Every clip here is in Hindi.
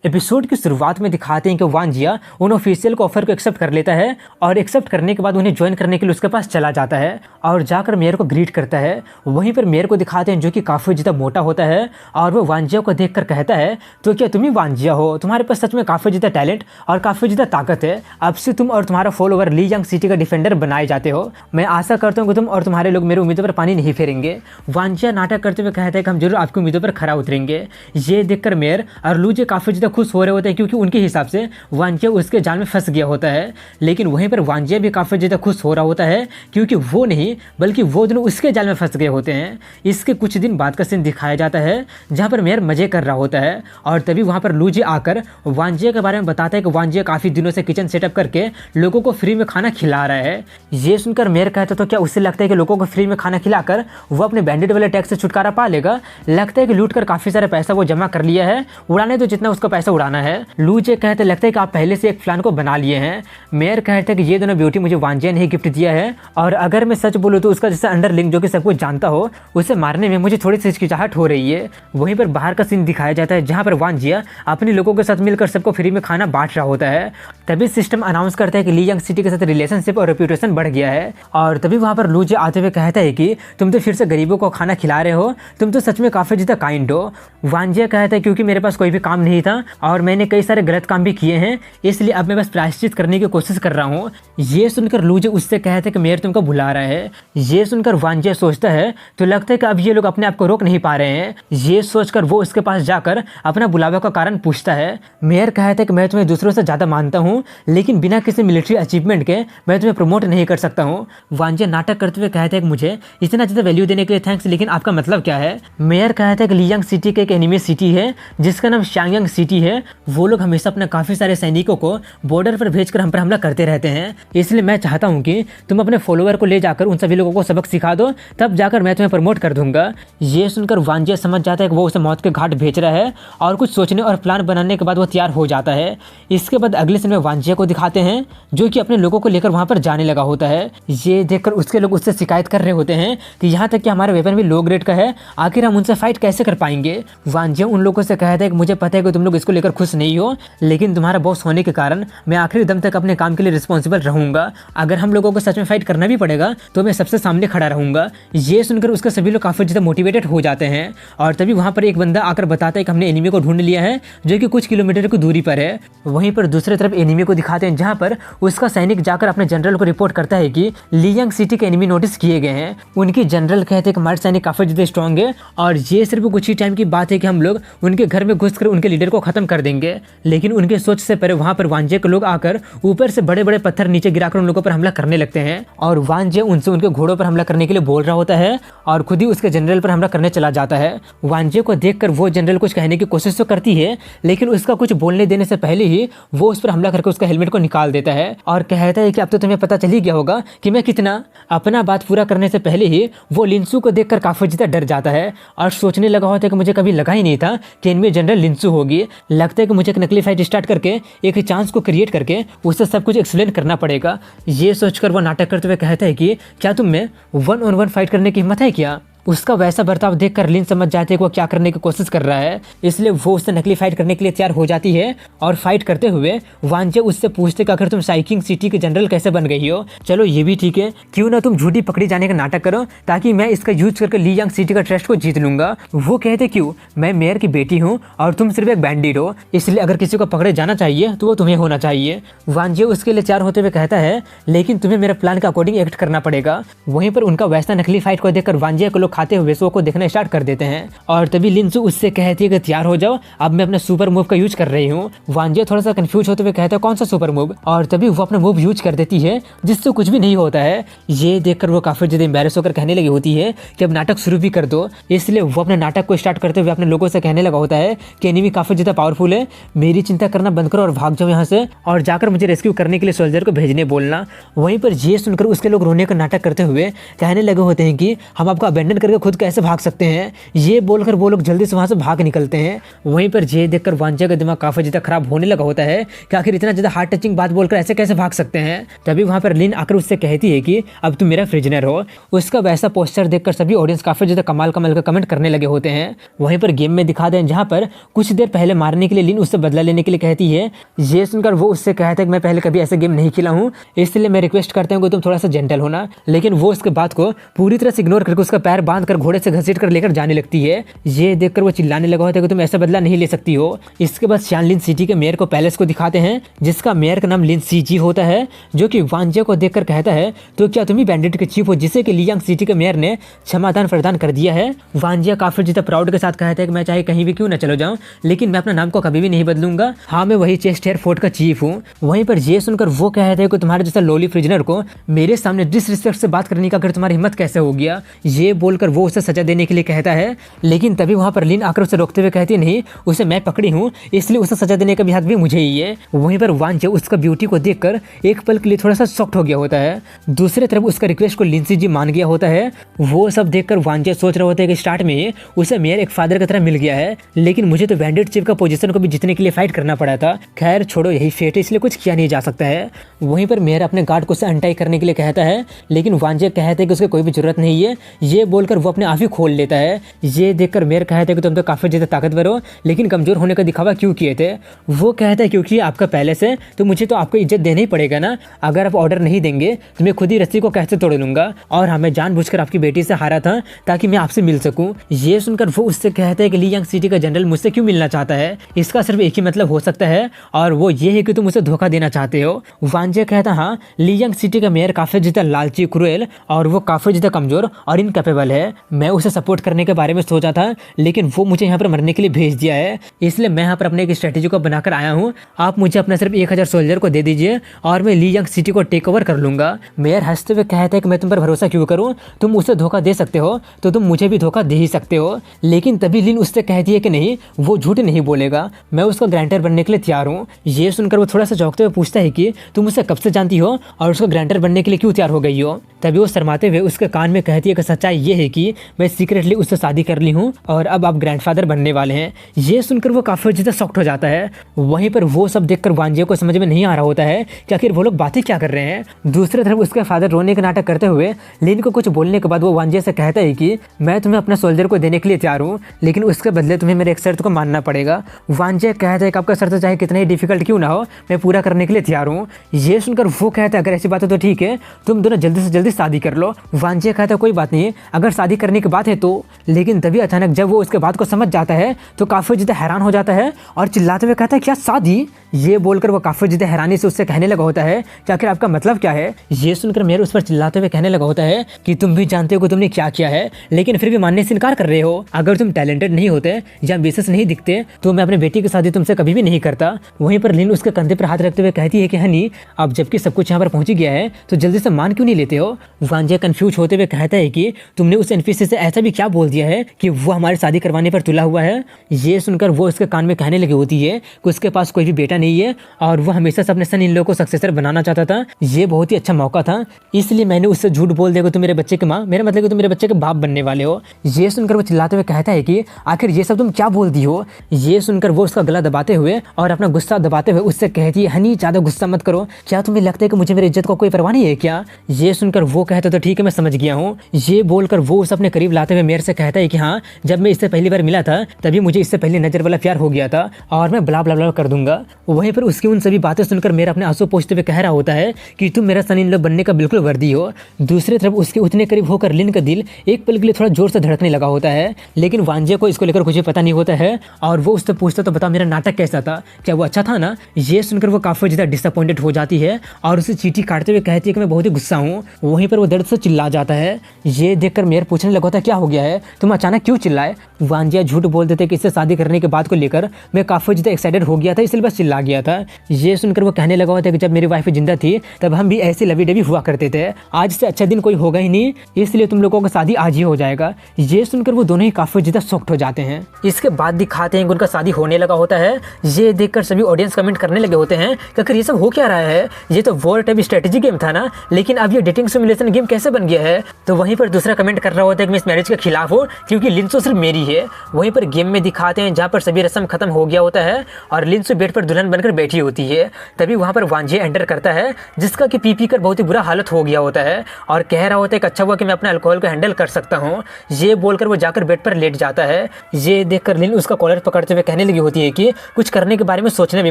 एपिसोड की शुरुआत में दिखाते हैं कि वान जिया उन ऑफिशियल को ऑफर को एक्सेप्ट कर लेता है और एक्सेप्ट करने के बाद उन्हें ज्वाइन करने के लिए उसके पास चला जाता है और जाकर मेयर को ग्रीट करता है। वहीं पर मेयर को दिखाते हैं जो कि काफ़ी ज़्यादा मोटा होता है और वो वान जिया को देखकर कहता है, तो क्या तुम ही वान जिया हो? तुम्हारे पास सच में काफ़ी ज़्यादा टैलेंट और काफ़ी ज़्यादा ताकत है। अब से तुम और तुम्हारा फॉलोवर ली यांग सिटी का डिफेंडर बनाए जाते हो। मैं आशा करता हूँ कि तुम और तुम्हारे लोग मेरी उम्मीदों पर पानी नहीं फेरेंगे। वान जिया नाटक करते हुए कहता है कि हम जरूर आपकी उम्मीदों पर खरा उतरेंगे। ये देखकर मेयर और लू जिया काफ़ी ज़्यादा खुश हो रहे होते हैं क्योंकि उनके हिसाब से वान जिया उसके जाल में फंस गया होता है। लेकिन वहीं पर वान जिया भी काफ़ी ज़्यादा खुश हो रहा होता है क्योंकि वो नहीं बल्कि वो दोनों उसके जाल में फंस गए होते हैं। इसके कुछ दिन बाद का सीन दिखाया जाता है जहाँ पर मेयर मजे कर रहा होता है और तभी वहाँ पर लू जिया आकर वान जिया के बारे में बताता है कि वान जिया काफ़ी दिनों से किचन सेटअप करके लोगों को फ्री में खाना खिला रहा है। ये सुनकर मेयर कहता तो क्या उससे लगता है कि लोगों को फ्री में खाना खिलाकर वो अपने बैंडेड वाले टैक्स से छुटकारा पा लेगा? लगता है कि लूट कर काफ़ी सारा पैसा वो जमा कर लिया है, उड़ाने तो जितना उसका पैसा उड़ाना है। लू जिया कहते लगता है कि आप पहले से एक प्लान को बना लिए हैं। मेयर कहते हैं कि ये दोनों ब्यूटी मुझे वान जिया ने ही गिफ्ट दिया है और अगर मैं सच बोलूँ तो उसका जैसा अंडरलिंग जो कि सब कुछ जानता हो उसे मारने में मुझे थोड़ी सी हिचकिचाहट हो रही है। वहीं पर बाहर का सीन दिखाया जाता है जहाँ पर वान जिया अपने लोगों के साथ मिलकर सबको फ्री में खाना बांट रहा होता है। तभी सिस्टम अनाउंस करता है कि ली यांग सिटी के साथ रिलेशनशिप और रेप्यूटेशन बढ़ गया है और तभी वहाँ पर लू जिया आते हुए कहता है कि तुम तो फिर से गरीबों को खाना खिला रहे हो, तुम तो सच में काफ़ी ज़्यादा काइंड हो। वान जिया कहता है क्योंकि मेरे पास कोई भी काम नहीं था और मैंने कई सारे गलत काम भी किए हैं, इसलिए अब मैं बस प्रायश्चित करने की कोशिश कर रहा हूँ। ये सुनकर लू जिया उससे कहते हैं कि मेयर तुमको बुला रहा है। ये सुनकर वान जिया सोचता है तो लगता है कि अब ये लोग अपने आप को रोक नहीं पा रहे हैं। ये सोचकर वो उसके पास जाकर अपना बुलावा का कारण पूछता है। मेयर कहता है कि मैं तुम्हें दूसरों से ज़्यादा मानता हूँ लेकिन बिना किसी मिलिट्री अचीवमेंट के मैं तुम्हें प्रमोट नहीं कर सकता हूँ। वान जिया नाटक करते हुए कहते हैं कि मुझे इतना ज़्यादा वैल्यू देने के लिए थैंक्स, लेकिन आपका मतलब क्या है? मेयर कहता है कि ली यांग सिटी का एक एनिमी सिटी है जिसका नाम शांगयांग सिटी है। वो लोग हमेशा अपने काफ़ी सारे सैनिकों को बॉर्डर पर भेजकर हम पर हमला करते रहते हैं, इसलिए मैं चाहता हूँ कि तुम अपने फॉलोअर को ले जाकर उन सभी लोगों को सबक सिखा दो, तब जाकर मैं तुम्हें प्रमोट कर दूंगा। ये सुनकर वान जिया समझ जाता है कि वो उसे मौत के घाट भेज रहा है और कुछ सोचने और प्लान बनाने के बाद वो तैयार हो जाता है। इसके बाद अगले सीन में वान जिया को दिखाते हैं जो कि अपने लोगों को लेकर वहाँ पर जाने लगा होता है। ये देखकर उसके लोग उससे शिकायत कर रहे होते हैं कि यहाँ तक कि हमारा वेपन भी लो ग्रेड का है, आखिर हम उनसे फाइट कैसे कर पाएंगे? वान जिया उन लोगों से कहता है कि मुझे पता है कि तुम लोग इसको लेकर खुश नहीं हो, लेकिन तुम्हारा बॉस होने के कारण मैं आखिरी दम तक अपने काम के लिए रिस्पॉन्सिबल रहूंगा। अगर हम लोगों को सच में फाइट करना भी पड़ेगा तो मैं सबसे सामने खड़ा रहूंगा। ये सुनकर उसके सभी लोग काफ़ी ज़्यादा मोटिवेटेड हो जाते हैं और तभी वहाँ पर एक बंदा आकर बताता है कि हमने एनिमी को ढूंढ लिया है जो कि कुछ किलोमीटर की दूरी पर है। वहीं पर दूसरी तरफ एनिमी को दिखाते हैं जहाँ पर उसका सैनिक जाकर अपने जनरल को रिपोर्ट करता है कि ली यांग सिटी के एनिमी नोटिस किए गए हैं। उनकी जनरल कहते हैं कि हमारे सैनिक काफ़ी ज़्यादा स्ट्रॉन्ग है और ये सिर्फ कुछ ही टाइम की बात है कि हम लोग उनके घर में घुसकर उनके लीडर को खत्म कर देंगे। लेकिन उनके सोच से पहले वहाँ पर वान जिया के लोग आकर ऊपर से बड़े बड़े पत्थर नीचे गिराकर उन लोगों पर हमला करने लगते हैं और वान जिया उनसे उनके घोड़ों पर हमला करने के लिए बोल रहा होता है और खुद ही उसके जनरल पर हमला करने चला जाता है। वान जिया को देखकर वो जनरल कुछ कहने की कोशिश तो करती है लेकिन उसका कुछ बोलने देने से पहले ही वो उस पर हमला करके उसका हेलमेट को निकाल देता है और कहता है कि अब तो तुम्हें पता चल ही गया होगा कि मैं कितना। अपना बात पूरा करने से पहले ही वो लिंसू को देखकर काफ़ी ज़्यादा डर जाता है और सोचने लगा होता है कि मुझे कभी लगा ही नहीं था कि इनमें जनरल लिंसू होगी। लगता है कि मुझे एक नकली फाइट स्टार्ट करके एक चांस को क्रिएट करके उससे सब कुछ एक्सप्लेन करना पड़ेगा। ये सोचकर वो नाटक करते हुए कहता है कि क्या तुम में 1-on-1 फाइट करने की हिम्मत है क्या? उसका वैसा बर्ताव देखकर लिन समझ जाते हैं कि वो क्या करने की कोशिश कर रहा है, इसलिए वो उससे नकली फाइट करने के लिए तैयार हो जाती है और फाइट करते हुए वान जिया उससे पूछते कि अगर तुम शांगयांग सिटी के जनरल कैसे बन गई हो? चलो ये भी ठीक है, क्यों ना तुम झूठी पकड़ी जाने का नाटक करो ताकि मैं इसका यूज करके ली यांग सिटी का ट्रस्ट को जीत लूंगा। वो कहते क्यों, मैं मेयर की बेटी हूँ और तुम सिर्फ एक बैंडिट हो, इसलिए अगर किसी को पकड़े जाना चाहिए तो वो तुम्हें होना चाहिए। वान जिया उसके लिए तैयार होते हुए कहता है लेकिन तुम्हें मेरे प्लान के अकॉर्डिंग एक्ट करना पड़ेगा। वहीं पर उनका वैसा नकली फाइट को देखकर वान जिया को लोग खाते हुए शो को देखना स्टार्ट कर देते हैं और तभी लिंसू उससे कहती है कि तैयार हो जाओ, अब मैं अपने सुपर मूव का यूज कर रही हूँ। वान जिया थोड़ा सा कंफ्यूज होते हुए कहता है कौन सा सुपर मूव, और तभी वो अपना मूव यूज कर देती है जिससे कुछ भी नहीं होता है। ये देखकर वो काफी ज्यादा एम्बैरेस होकर कहने लगी होती है कि अब नाटक शुरू भी कर दो, इसलिए वो अपने नाटक को स्टार्ट करते हुए अपने लोगों से कहने लगा होता है कि एनिमी काफी ज्यादा पावरफुल है, मेरी चिंता करना बंद करो और भाग जाओ यहाँ से और जाकर मुझे रेस्क्यू करने के लिए सोल्जर को भेजने बोलना। वहीं पर ये सुनकर उसके लोग रोने का नाटक करते हुए कहने लगे होते हैं कि हम आपको अबेंडन करके खुद कैसे भाग सकते हैं। ये बोलकर वो लोग जल्दी से वहाँ से भाग निकलते हैं। वहीं पर ये देखकर वांजा का दिमाग काफ़ी ज़्यादा खराब होने लगा होता है कि आखिर इतना ज़्यादा हार्ट टचिंग बात बोलकर ऐसे कैसे भाग सकते हैं। तभी वहाँ पर लिन आकर उससे कहती है कि अब तुम मेरा प्रिजनर हो। उसका वैसा पोस्टर देखकर सभी ऑडियंस काफ़ी ज़्यादा कमाल का कमेंट करने लगे होते हैं। वहीं पर गेम में दिखा दें जहाँ पर कुछ देर पहले मारने के लिए लिन उससे बदला लेने के लिए कहती है। ये सुनकर वो उससे कहता है कि मैं पहले कभी ऐसे गेम नहीं खेला हूँ, इसलिए मैं रिक्वेस्ट करता हूँ कि तुम थोड़ा सा जेंटल होना। लेकिन वो उसके बात को पूरी तरह से इग्नोर करके उसका पैर बांध कर घोड़े से घसीट कर लेकर जाने लगती है। ये देखकर वो चिल्लाने लगा होता है कि तुम ऐसा बदला नहीं ले सकती हो। इसके बाद शानलिन सिटी के मेयर को पैलेस को दिखाते हैं जिसका मेयर का नाम लिन सीजी होता है, जो कि वांजा को देखकर कहता है तो क्या तुम ही बैंडिट के चीफ हो जिसे कि लियांग सिटी के मेयर ने क्षमादान प्रदान कर दिया है। वांजा काफी ज्यादा प्राउड के साथ कहता है कि मैं चाहे कहीं भी क्यों ना चलो जाऊं, लेकिन मैं अपना नाम को कभी भी नहीं बदलूंगा। हाँ, मैं वही चेस्टहेयर फोर्ट का चीफ हूँ। वहीं पर ये सुनकर वो कहते हैं कि तुम्हारे जैसा लोली प्रिजनर को मेरे सामने डिसरिस्पेक्ट से बात करने का अगर तुम्हारी हिम्मत कैसे हो गया। ये बोलकर वो उसे सजा देने के लिए कहता है, लेकिन तभी वहां पर लिन आकर उसे रोकते हुए कहती नहीं, उसे मैं पकड़ी हूँ इसलिए उसे सजा देने का भी हक भी मुझे ही है। वहीं पर वांजा उसका ब्यूटी को देखकर एक पल के लिए थोड़ा सा शॉक्ड हो गया होता है। दूसरी तरफ उसका रिक्वेस्ट को लिन सीजी मान गया होता है। वो सब देखकर वांजा सोच रहे होते हैं कि स्टार्ट में उसे मेयर एक फादर की तरह मिल गया है, लेकिन मुझे तो बैंडिट चीफ का पोजीशन को भी जीतने के लिए फाइट करना पड़ा था। खैर छोड़ो, यही फेट है, इसलिए कुछ किया नहीं जा सकता है। वहीं पर मेयर अपने गार्ड को उसे अनटाई करने के लिए कहता है, लेकिन वांजा कहते हैं कि उसकी कोई भी जरूरत नहीं है। ये बोलकर वो अपने आप ही खोल लेता है। ये देखकर मेयर कहते हैं कि तुम तो काफी ज्यादा ताकतवर हो, लेकिन कमजोर होने का दिखावा क्यों किए थे। वो कहता है क्योंकि आपका पैलेस है तो मुझे तो आपको इज्जत देना ही पड़ेगा ना। अगर आप ऑर्डर नहीं देंगे तो मैं खुद ही रस्सी को कैसे तोड़ लूंगा, और हाँ, मैं जानबूझकर आपकी बेटी से हारा था ताकि मैं आपसे मिल सकूं। ये सुनकर वो उससे कहते हैं कि लियांग सिटी का जनरल मुझसे क्यों मिलना चाहता है, इसका सिर्फ एक ही मतलब हो सकता है, और वो ये है कि तुम उसे धोखा देना चाहते हो। वांजा कहता हाँ, लियांग सिटी का मेयर काफी ज्यादा लालची, क्रूएल और वो काफी ज्यादा कमजोर और इनकैपेबल है। मैं उसे सपोर्ट करने के बारे में सोचा था, लेकिन वो मुझे यहाँ पर मरने के लिए भेज दिया है, इसलिए मैं यहाँ पर अपने एक स्ट्रेटेजी को बनाकर आया हूँ। आप मुझे अपना सिर्फ 1000 सोल्जर को दे दीजिए और मैं लियांग सिटी को टेक ओवर कर लूंगा। मेयर हंसते हुए कहते हैं कि मैं तुम पर भरोसा क्यों करूँ, तुम उसे धोखा दे सकते हो तो तुम मुझे भी धोखा दे ही सकते हो। लेकिन तभी लिन उससे कहती है कि नहीं, वो झूठ नहीं बोलेगा, मैं उसका ग्रांटर बनने के लिए तैयार हूँ। ये सुनकर वो थोड़ा सा चौंकते हुए पूछता है कि तुम उसे कब से जानती हो और उसका ग्रांटर बनने के लिए क्यों तैयार हो गई हो। तभी वो शर्माते हुए उसके कान में कहती है कि सच्चाई ये है कि मैं सीक्रेटली उससे शादी कर ली हूँ और अब आप ग्रैंडफादर बनने वाले हैं। ये सुनकर वो काफी ज्यादा शॉक्ड हो जाता है। वहीं पर वो सब देखकर वांजे को समझ में नहीं आ रहा होता है कि आखिर वो लोग बातें क्या कर रहे हैं। दूसरी तरफ उसके फादर रोने का नाटक करते हुए लिन को कुछ बोलने के बाद वो वांजे से कहता है कि मैं तुम्हें अपना सोल्जर को देने के लिए तैयार हूँ, लेकिन उसके बदले तुम्हें मेरे एक शर्त को मानना पड़ेगा। वांजे कहता है कि आपका शर्त चाहे कितना ही डिफिकल्ट क्यों ना हो, मैं पूरा करने के लिए तैयार हूँ। ये सुनकर वो कहता है अगर ऐसी बात है तो ठीक है, तुम दोनों जल्दी से जल्दी शादी कर लो। वांजे कहता है कोई बात नहीं, अगर शादी करने की बात है तो। लेकिन तभी अचानक जब वो उसके बात को समझ जाता है तो काफी ज्यादा हैरान हो जाता है और चिल्लाते हुए कहता है क्या शादी। ये बोलकर वो काफी ज्यादा हैरानी से उससे कहने लगा होता है कि आखिर आपका मतलब क्या है। ये सुनकर मेयर उस पर चिल्लाते हुए कहने लगा होता है कि तुम भी जानते हो कि तुमने क्या किया है, लेकिन फिर भी मानने से इनकार कर रहे हो। अगर तुम टैलेंटेड नहीं होते या विशेष नहीं दिखते तो मैं अपने बेटी की शादी तुमसे कभी भी नहीं करता। वहीं पर लिन उसके कंधे पर हाथ रखते हुए कहती है कि हनी, अब जबकि सब कुछ यहाँ पर पहुंच गया है तो जल्दी से मान क्यों नहीं लेते हो। वांजे कंफ्यूज होते हुए कहता है कि तुमने उस एनपीसी से ऐसा भी क्या बोल दिया है कि वो हमारी शादी करवाने पर तुला हुआ है। ये सुनकर वो उसके कान में कहने लगी होती है कि उसके पास कोई भी बेटा नहीं है और वो हमेशा से अपने सन इन लोगों को सक्सेसर बनाना चाहता था। ये बहुत ही अच्छा मौका था, इसलिए मैंने उससे झूठ बोल दिया कि तुम मेरे बच्चे की माँ, मेरा मतलब कि तुम मेरे बच्चे के बाप बनने वाले हो। ये सुनकर वो चिल्लाते हुए कहता है कि आखिर ये सब तुम क्या बोल दी हो। ये सुनकर वो उसका गला दबाते हुए और अपना गुस्सा दबाते हुए उससे कहती है हनी, ज्यादा गुस्सा मत करो, क्या तुम्हें लगता है कि मुझे मेरी इज्जत को कोई परवाह नहीं है क्या। ये सुनकर वो कहता तो ठीक है, मैं समझ गया हूँ। ये बोलकर वो उसे अपने करीब लाते हुए मेरे से कहता है कि हाँ, जब मैं इससे पहली बार मिला था तभी मुझे इससे पहले नजर वाला प्यार हो गया था और मैं ब्ला ब्ला ब्ला कर दूंगा। वहीं पर उसकी उन सभी बातें सुनकर मेरा अपने आंसू पोंछते हुए कह रहा होता है कि तुम मेरा सन इन लॉ बनने का बिल्कुल वर्दी हो। दूसरी तरफ उसके उतने करीब होकर लिन का दिल एक पल के लिए थोड़ा जोर से धड़कने लगा होता है, लेकिन वांजे को इसको लेकर कुछ पता नहीं होता है और वो उससे पूछता तो बता मेरा नाटक कैसा था, क्या वो अच्छा था ना। ये सुनकर वो काफी ज्यादा डिसअपॉइंटेड हो जाती है और उसे चीटी काटते हुए कहती है कि मैं बहुत ही गुस्सा हूँ। वहीं पर वो दर्द से चिल्ला जाता है। ये देखकर मेयर पूछने लगा था क्या हो गया है, तुम अचानक क्यों चिल्लाए। वांजिया झूठ बोल देते कि इससे शादी करने के बाद को लेकर मैं काफी ज्यादा एक्साइटेड हो गया था, इसलिए बस चिल्ला गया था। ये सुनकर वो कहने लगा था कि जब मेरी वाइफ जिंदा थी तब हम भी ऐसे लवी डवी हुआ करते थे, आज से अच्छा दिन कोई होगा ही नहीं, इसलिए तुम लोगों का शादी आज ही हो जाएगा। ये सुनकर वो दोनों ही काफी ज्यादा शॉक्ड हो जाते हैं। इसके बाद दिखाते हैं कि उनका शादी होने लगा होता है। ये देखकर सभी ऑडियंस कमेंट करने लगे होते हैं कि आखिर ये सब हो क्या रहा है, ये तो वॉर टाइप स्ट्रेटेजी गेम था ना, लेकिन अब ये डेटिंग सिमुलेशन गेम कैसे बन गया है। तो वहीं पर दूसरा कमेंट करने कर रहा होता है कि मैं इस मैरिज के खिलाफ हूँ क्योंकि लिंसो सिर्फ मेरी है। वहीं पर गेम में दिखाते हैं जहाँ पर सभी रस्म खत्म हो गया होता है और लिंसो बेड पर दुल्हन बनकर बैठी होती है। तभी वहाँ पर वांजे एंटर करता है जिसका कि पी कर बहुत ही बुरा हालत हो गया होता है और कह रहा होता है कि अच्छा हुआ कि मैं अपने अल्कोहल को हैंडल कर सकता हूँ। ये बोलकर वो जाकर बेड पर लेट जाता है। ये देखकर लिन उसका कॉलर पकड़ते हुए कहने लगी होती है कि कुछ करने के बारे में सोचने भी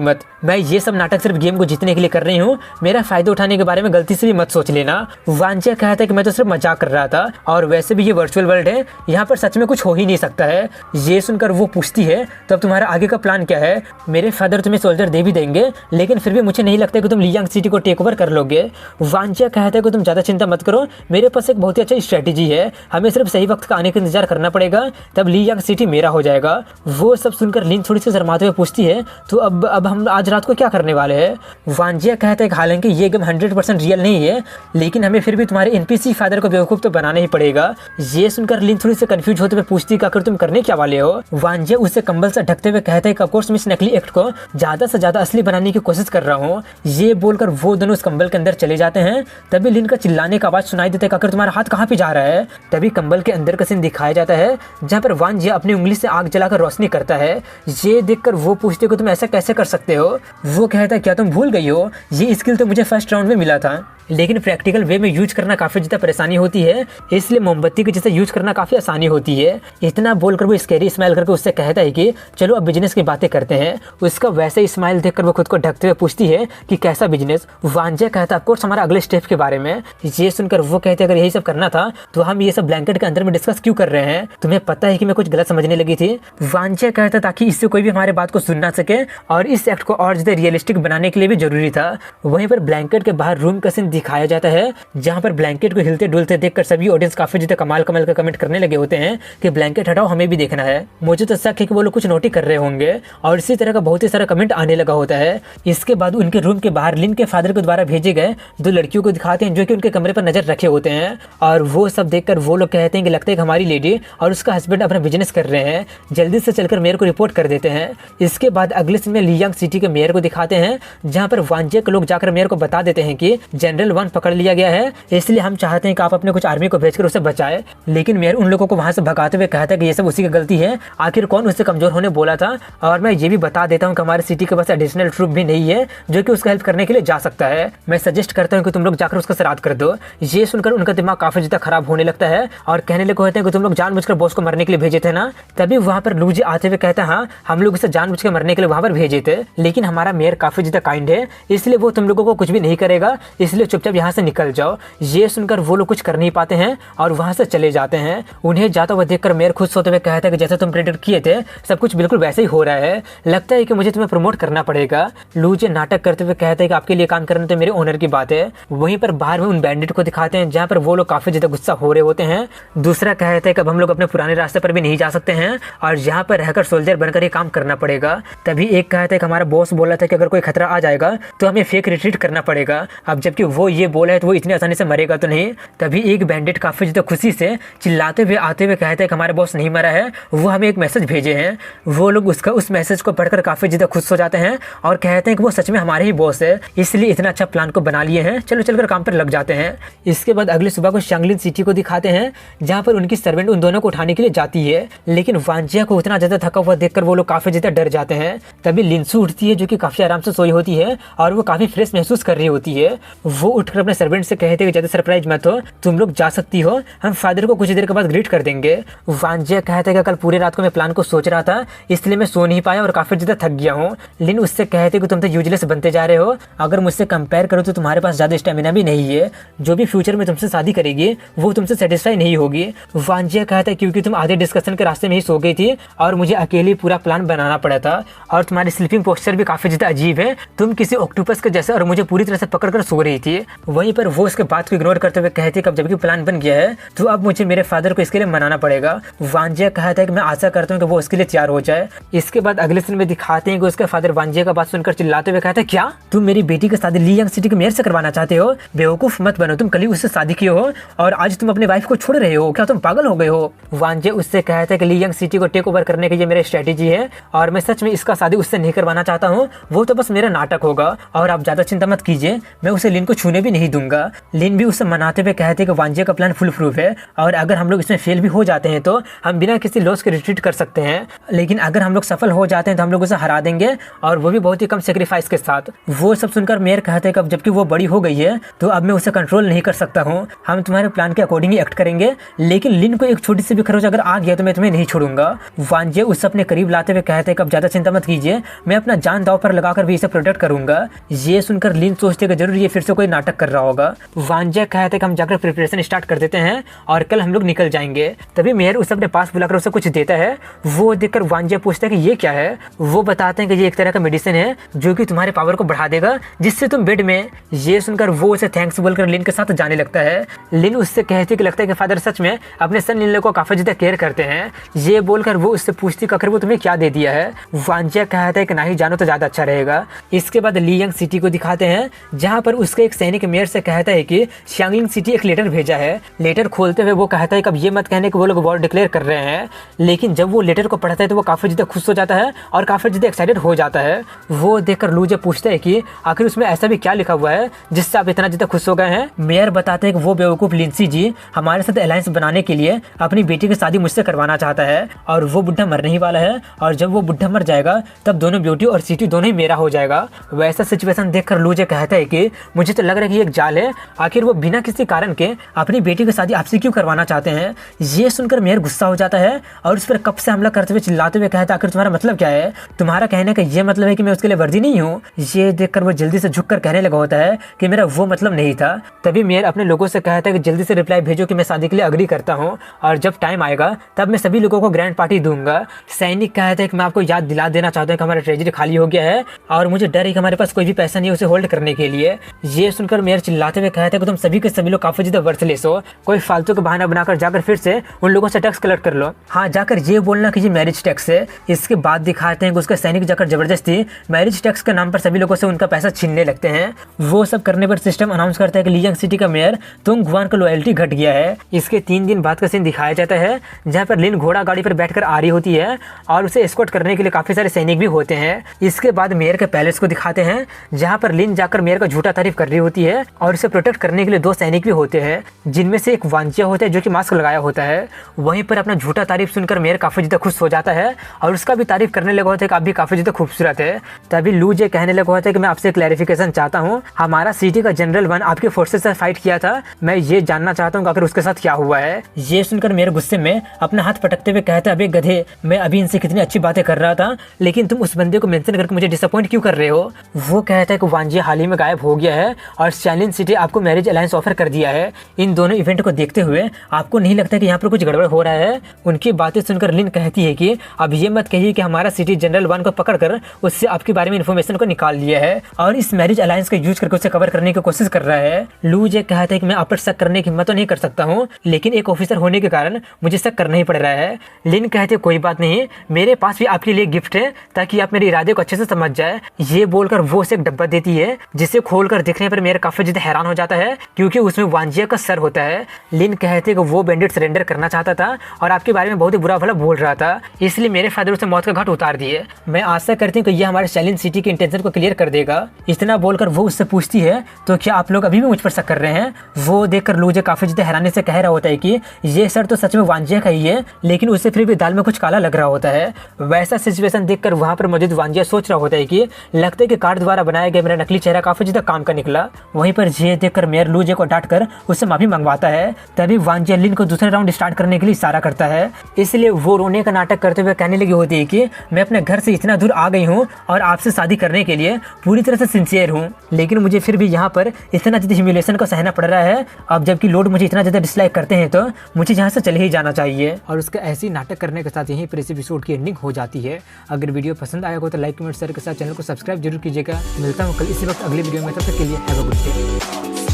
मत, मैं ये सब नाटक सिर्फ गेम को जीतने के लिए कर रही हूँ, मेरा फायदा उठाने के बारे में गलती से भी मत सोच लेना। वांजे कहता है कि मैं तो सिर्फ मजाक कर रहा था और वैसे भी ये वर्चुअल वर्ल्ड है, यहाँ पर सच में कुछ हो ही नहीं सकता है। ये सुनकर वो पूछती है तब तुम्हारा आगे का प्लान क्या है? मेरे फादर तुम्हें सोल्जर दे भी देंगे लेकिन फिर भी मुझे नहीं लगता कि तुम लियांग सिटी को टेक ओवर कर लोगे। वांजे कहता है कि तुम ज़्यादा चिंता मत करो, मेरे पास एक बहुत ही अच्छा स्ट्रेटेजी है, हमें सिर्फ सही वक्त का आने का इंतजार करना पड़ेगा, तब लियांग सिटी मेरा हो जाएगा। वो सब सुनकर लिन थोड़ी सी शर्माते हुए पूछती है तो अब हम आज रात को क्या करने वाले हैं? वांजिया कहता है कि हालांकि ये गेम 100% रियल नहीं है लेकिन हमें फिर भी तुम्हारे एनपीसी फादर को बेवकूफ़ तो बनाना ही पड़ेगा। ये सुनकर लिन थोड़ी सी कंफ्यूज होते हुए पूछती है आखिर तुम करने क्या वाले हो? वांजिया उससे कंबल से ढकते हुए कहता है कि ऑफकोर्स मैं इस नकली एक्ट को ज़्यादा से ज़्यादा असली बनाने की कोशिश कर रहा हूँ। ये बोलकर वो दोनों उस कंबल के अंदर चले जाते हैं। तभी लिन का चिल्लाने का आवाज़ सुनाई देता है आखिर तुम्हारा हाथ कहाँ पे जा रहा है? तभी कंबल के अंदर का सीन दिखाया जाता है जहाँ पर वांजिया अपनी उंगली से आग जलाकर रोशनी करता है। ये देखकर वो पूछते कि तुम ऐसा कैसे कर सकते हो? वो कहता है क्या तुम भूल गई हो, ये स्किल तो मुझे फर्स्ट राउंड में मिला था लेकिन प्रैक्टिकल वे में यूज करना काफ़ी ज़्यादा परेशानी होती है, इसलिए मोमबत्ती के जैसे यूज करना काफ़ी आसानी होती है। इतना बोलकर वो स्कैरी स्माइल करके उससे कहता है कि चलो अब बिजनेस की बातें करते हैं। उसका वैसे स्माइल देखकर वो खुद को ढकते हुए पूछती है कि कैसा बिजनेस? वांजे कहता है ऑफकोर्स हमारा अगले स्टेप के बारे में। ये सुनकर वो कहते अगर यही सब करना था तो हम ये सब ब्लैंकेट के अंदर में डिस्कस क्यों कर रहे हैं? तुम्हें पता है कि मैं कुछ गलत समझने लगी थी। वांजे कहता ताकि इससे कोई भी हमारे बात को सुन ना सके और इस एक्ट को और ज़्यादा रियलिस्टिक बनाने के लिए भी जरूरी था। वहीं पर ब्लैंकेट के बाहर रूम का सीन दिखाया जाता है जहां पर ब्लैंकेट को हिलते डुलते देखकर सभी ऑडियंस काफी ज्यादा कमाल कमाल का कमेंट करने लगे होते हैं कि ब्लैंकेट हटाओ, हमें भी देखना है। मुझे तो शक है कि वो लोग कुछ नोटिस कर रहे होंगे और इसी तरह का बहुत ही सारा कमेंट आने लगा होता है। इसके बाद उनके रूम के बाहर लिन के फादर के द्वारा भेजे गए 2 लड़कियों को दिखाते हैं जो कि उनके कमरे पर नजर रखे होते हैं और वो सब देखकर वो लोग कहते हैं कि लगता है कि हमारी लेडी और उसका हस्बैंड अपना बिजनेस कर रहे हैं, जल्दी से चलकर मेयर को रिपोर्ट कर देते हैं। इसके बाद अगले सीन में लियांग सिटी के मेयर को दिखाते हैं जहां पर वांजे के लोग जाकर मेयर को बता देते हैं कि जनरल 1 पकड़ लिया गया है, इसलिए हम चाहते हैं कि आप अपने कुछ आर्मी को भेजकर उसे बचाएं। लेकिन मेयर उन लोगों को वहां से भगाते हुए कहता है कि ये सब उसी की गलती है, आखिर कौन उससे कमजोर होने बोला था। और मैं ये भी बता देता हूँ कि हमारे सिटी के पास एडिशनल ट्रूप भी नहीं है जो कि उसका हेल्प करने के लिए जा सकता है। मैं सजेस्ट करता हूँ कि तुम लोग जाकर उसका श्राद्ध कर दो। ये सुनकर उनका दिमाग काफी ज्यादा खराब होने लगता है और कहने लगे होते हैं कि तुम लोग जानबूझकर बॉस को मरने के लिए भेजे थे ना। तभी वहां पर लूजी आते हुए कहता है हाँ, हम लोग उसे जानबूझकर मरने के लिए वहां पर भेजे थे, लेकिन हमारा मेयर काफी ज्यादा काइंड है इसलिए वो तुम लोगों को कुछ भी नहीं करेगा, इसलिए चुपचाप यहाँ से निकल जाओ। ये सुनकर वो लोग कुछ कर नहीं पाते हैं और वहां से चले जाते हैं। उन्हें जाता हुआ देखकर मेयर खुश होते हुए कहता है कि जैसे तुम प्रेडिक्ट किए थे सब कुछ बिल्कुल वैसे ही हो रहा है, लगता है कि मुझे तुम्हें प्रमोट करना पड़ेगा। लूजे नाटक करते हुए कहता है कि आपके लिए काम करना तो मेरे ओनर की बात है। वहीं पर बाहर में उन बैंडिट को दिखाते हैं जहाँ पर वो लोग काफी ज्यादा गुस्सा हो रहे होते हैं। दूसरा कहता है कि अब हम लोग अपने पुराने रास्ते पर भी नहीं जा सकते हैं और यहाँ पर रहकर सोल्जर बनकर ही काम करना पड़ेगा। तभी एक कहता है कि हमारा बॉस बोला था कि अगर कोई खतरा आ जाएगा तो हमें फेक रिट्रीट करना पड़ेगा, अब जबकि वो ये बोला है तो वो इतनी आसानी से मरेगा तो नहीं। तभी एक बैंडिट काफी ज्यादा खुशी से चिल्लाते हुए आते हुए कहते हैं कि हमारे बॉस नहीं मरा है, वो हमें एक मैसेज भेजे हैं। वो लोग उस मैसेज को पढ़कर काफी ज्यादा खुश हो जाते हैं और कहते हैं कि वो सच में हमारे ही बॉस है, इसलिए इतना अच्छा प्लान को बना लिए हैं, चलो चलकर काम पर लग जाते हैं। इसके बाद अगली सुबह को शांगलिन सिटी को दिखाते हैं जहाँ पर उनकी सर्वेंट उन दोनों को उठाने के लिए जाती है, लेकिन वांजिया को उतना ज्यादा थका हुआ देखकर वो लोग काफी ज्यादा डर जाते हैं। तभी लिंसू उठती है जो कि काफी आराम से सोई होती है और वो काफी फ्रेश महसूस कर रही होती है। वो उठकर अपने सर्वेंट से कहते हैं कि ज्यादा सरप्राइज मत हो, तुम लोग जा सकती हो, हम फादर को कुछ देर के बाद ग्रीट कर देंगे। वांजिया कहता है कि कल पूरे रात को मैं प्लान को सोच रहा था इसलिए मैं सो नहीं पाया और काफी ज्यादा थक गया हूँ। लिन उससे कहते कि तुम तो यूजलेस बनते जा रहे हो, अगर मुझसे कंपेयर करो तो तुम्हारे पास ज्यादा स्टेमिना भी नहीं है, जो भी फ्यूचर में तुमसे शादी करेगी वो तुमसे सेटिस्फाई नहीं होगी। वांजिया कहता है क्योंकि तुम आधे डिस्कशन के रास्ते में ही सो गई थी और मुझे अकेले पूरा प्लान बनाना पड़ा था और तुम्हारी स्लीपिंग पोस्चर भी काफी ज्यादा अजीब है, तुम किसी ऑक्टोपस के जैसे और मुझे पूरी तरह से पकड़कर सो रही थी। वहीं पर वो उसके बात को इग्नोर करते हुए कहती है जबकि प्लान बन गया है तो अब मुझे मेरे फादर को इसके लिए मनाना पड़ेगा। वांजिया कहता है कि मैं आशा करता हूँ कि वो उसके लिए तैयार हो जाए। इसके बाद अगले सीन में दिखाते हैं कि उसके फादर वांजिया का बात सुनकर चिल्लाते हुए कहता है क्या तुम मेरी बेटी की शादी लियांग सिटी के मेयर से करवाना चाहते हो? बेवकूफ मत बनो, तुम कल ही उससे शादी किए हो और आज तुम अपनी वाइफ को छोड़ रहे हो, क्या तुम पागल हो गए हो? वांजिया उससे कहता है कि लियांग सिटी को टेक ओवर करने की ये मेरी स्ट्रेटेजी है और मैं सच में इसका शादी उससे नहीं करवाना चाहता हूँ, वो तो बस मेरा नाटक होगा और आप ज्यादा चिंता मत कीजिए, मैं उसे लिन को छूने भी नहीं दूंगा। लिन भी उसे मनाते हुए कहते हैं कि वांजिया का प्लान फुल प्रूफ है है और अगर हम लोग इसमें फेल भी हो जाते हैं तो हम बिना किसी लॉस के रिट्रीट कर सकते हैं, लेकिन अगर हम लोग सफल हो जाते हैं तो हम लोग उसे हरा देंगे और वो भी बहुत ही कम सेक्रीफाइस के साथ। वो सब सुनकर मेयर कहते हैं कि अब जबकि वो बड़ी हो गई है तो अब मैं उसे कंट्रोल नहीं कर सकता हूँ, हम तुम्हारे प्लान के अकॉर्डिंग ही एक्ट करेंगे, लेकिन लिन को एक छोटी सी भी खरोच अगर आ गया तो मैं तुम्हें नहीं छोड़ूंगा। वांजे उससे अपने करीब लाते हुए कहते हैं कि अब ज्यादा चिंता मत कीजिए, मैं अपना जान दांव पर लगाकर भी इसे प्रोटेक्ट करूंगा। ये सुनकर लिन सोचते कि जरूर ये फिर से कोई नाटक कर रहा होगा। वांजे कहते कि हम जाकर प्रिपरेशन स्टार्ट कर देते हैं और कल हम लोग निकल जाएंगे। तभी मेयर उसे अपने पास बुलाकर उसे कुछ देता है। वो देखकर वांजे पूछता है कि ये क्या है। वो बताते हैं कि ये एक तरह का मेडिसिन है जो कि तुम्हारे पावर को बढ़ा देगा जिससे तुम बेड में। ये सुनकर वो उसे थैंक्स बोलकर लिन के साथ जाने लगता है। लिन उससे कहती कि लगता है कि फादर सच में अपने सन लिन को काफी ज्यादा केयर करते हैं। ये बोलकर वो उससे पूछती कि आखिर वो तुम्हें क्या दे दिया है। वांजे कहता है कि नहीं जानो तो ज्यादा अच्छा रहेगा। इसके बाद लियांग सिटी को दिखाते हैं जहाँ पर उसके एक सैनिक मेयर से कहता है कि शांगलिंग सिटी एक लेटर भेजा है। लेटर खोलते हुए वो कहता है कि अब ये मत कहने कि वो लोग वॉर डिक्लेयर कर रहे हैं, लेकिन जब वो लेटर को पढ़ता है तो वो काफी ज्यादा खुश हो जाता है और काफी ज्यादा एक्साइटेड हो जाता है। वो देखकर लूजे पूछता है कि आखिर उसमें ऐसा भी क्या लिखा हुआ है जिससे आप इतना ज्यादा खुश हो गए हैं। मेयर बताते हैं कि वो बेवकूफ लिंसी जी हमारे साथ अलायंस बनाने के लिए अपनी बेटी की शादी मुझसे करवाना चाहता है और वो बुढ़ा मरने ही वाला है और जब वो बुढ़ा मर जाएगा तब दोनों ब्यूटी और सिटी दोनों ही मेरा हो जाएगा। वैसा सिचुएशन देखकर लूजे कहता है कि मुझे तो लग रहा है कि ये एक जाल है, आखिर वो बिना किसी कारण के अपनी बेटी की शादी आपसे क्यों करवाना चाहते हैं। ये सुनकर मेयर गुस्सा हो जाता है और उस पर कप से हमला करते हुए चिल्लाते हुए कहता है आखिर तुम्हारा मतलब क्या है, तुम्हारा कहने का ये मतलब है कि मैं उसके लिए वर्दी नहीं हूँ। ये देखकर वो जल्दी से झुककर कहने लगा होता है कि मेरा वो मतलब नहीं था। तभी मेयर अपने लोगों से कहता है कि जल्दी से रिप्लाई भेजो कि मैं शादी के लिए अग्री करता हूँ और जब टाइम आएगा तब मैं सभी लोगों को ग्रैंड पार्टी दूंगा। सैनिक कहता है कि मैं आपको याद दिला देना चाहता हूँ कि हमारा ट्रेजरी खाली हो गया है और मुझे डर है कि हमारे पास कोई भी पैसा नहीं है उसे होल्ड करने के लिए। ये सुनकर मेयर चिल्लाते हुए कहता है कि तुम सभी के सभी लोग काफी ज्यादा वर्थलेस हो, कोई फालतू का बहाना बनाकर जाकर फिर से उन लोगों से टैक्स कलेक्ट कर लो। हाँ, जाकर ये बोलना कि ये मैरिज टैक्स है। इसके बाद दिखाते हैं कि उसका सैनिक जाकर जबरदस्ती मैरिज टैक्स के नाम पर सभी लोगों से उनका पैसा छीनने लगते हैं। वो सब करने पर सिस्टम अनाउंस करता है कि लियांग सिटी का मेयर तुंग गुआन का लॉयल्टी घट गया है। इसके 3 दिन बाद का सीन दिखाया जाता है जहाँ पर लिन घोड़ा गाड़ी पर बैठकर आ रही होती है और उसे एस्कॉर्ट करने के लिए काफी सारे सैनिक भी होते हैं। इसके बाद मेयर के पैलेस को दिखाते हैं जहाँ पर लिन जाकर मेयर का झूठा तारीफ कर रही होती है और उसे प्रोटेक्ट करने के लिए 2 सैनिक भी होते हैं जिनमें से एक वांजिया होता है जो कि मास्क लगाया होता है। वहीं पर अपना झूठा तारीफ सुनकर मेयर काफी ज्यादा खुश हो जाता है और उसका भी तारीफ करने लगा होता है कि आप भी काफी ज्यादा खूबसूरत है। तभी लू जे कहने लगा होता है कि मैं आपसे क्लैरिफिकेशन चाहता हूँ, हमारा सिटी का जनरल 1 आपके फोर्सेस से फाइट किया था, मैं ये जानना चाहता हूँ अगर उसके साथ क्या हुआ है। ये सुनकर मेरे गुस्से में अपना हाथ पटकते हुए कहता है अबे गधे, मैं अभी इनसे कितनी अच्छी बातें कर रहा था लेकिन तुम उस बंदे को मेंशन करके मुझे डिसअपॉइंट क्यों कर रहे हो। वो कहता है कि वांजिया हाल ही में गायब हो गया है और शांगलिंग सिटी आपको मैरिज अलायंस ऑफर कर दिया है। इन दोनों इवेंट को देखते हुए आपको नहीं लगता कि यहाँ पर कुछ गड़बड़ हो रहा है। उनकी बातें सुनकर लिन कहती है कि अब ये मत कहिए कि हमारा सिटी जनरल 1 को पकड़कर उससे आपके बारे में इन्फॉर्मेशन को निकाल लिया है और इस मैरिज अलायंस का यूज करके उसे कवर करने की कोशिश कर रहा है। लू जे कहता है कि मैं आप पर शक करने की हिम्मत तो नहीं कर सकता हूँ लेकिन एक ऑफिसर होने के कारण मुझे शक करना ही पड़ रहा है। लिन कहते कोई बात नहीं, मेरे पास भी आपके लिए गिफ्ट है ताकि आप मेरे इरादे को अच्छे से समझ जाए। ये बोलकर वो उसे एक डब्बा देती है जिसे खोलकर देखने पर मेरा काफी ज्यादा हैरान हो जाता है क्योंकि उसमें वांजिया का सर होता है। लिन कहते कि वो बैंडिट सरेंडर करना चाहता था और आपके बारे में बहुत ही बुरा भला बोल रहा था, इसलिए मेरे फादर उसे मौत का घाट उतार दिए। मैं आशा करती हूँ कि यह हमारे शांगलिंग सिटी के इंटेंशन को क्लियर कर देगा। इतना बोलकर वो उससे पूछती है तो क्या आप लोग अभी भी मुझ पर शक कर रहे हैं। वो देखकर लूजे काफी ज्यादा हैरानी से कह रहा होता है कि ये सर तो सच में वांजिया का ही है लेकिन उसे फिर भी दाल में कुछ काला लग रहा होता है। वैसा सिचुएशन देखकर वहां पर मौजूद वांजिया सोच रहा होता है कि लगता है कि कार्ड द्वारा बनाया गया मेरा नकली चेहरा काफी ज्यादा काम का निकला। वहीं पर ये देखकर मेयर लूजे को डांटकर उससे माफी मंगवाता है। तभी वांजिया लिन को दूसरा राउंड स्टार्ट करने के लिए इशारा करता है, इसलिए वो रोने का नाटक करते हुए कहने लगी होती है कि मैं अपने घर से इतना दूर आ गई हूँ और आपसे शादी करने के लिए पूरी तरह से सिंसियर हूँ लेकिन मुझे फिर भी यहाँ पर इतना ज्यादा ह्यूमिलेशन को सहना पड़ रहा है। अब जबकि लोग मुझे इतना ज्यादा डिसलाइक करते हैं तो मुझे यहाँ से चले ही जाना चाहिए। और उसका ऐसी नाटक करने के साथ यहीं पर इस एपिसोड की एंडिंग हो जाती है। अगर वीडियो पसंद आया हो तो लाइक कमेंट शेयर के साथ चैनल को सब्सक्राइब जरूर कीजिएगा। मिलता हूँ कल इसी वक्त अगले वीडियो में, तब तक के लिए हैव अ गुड डे।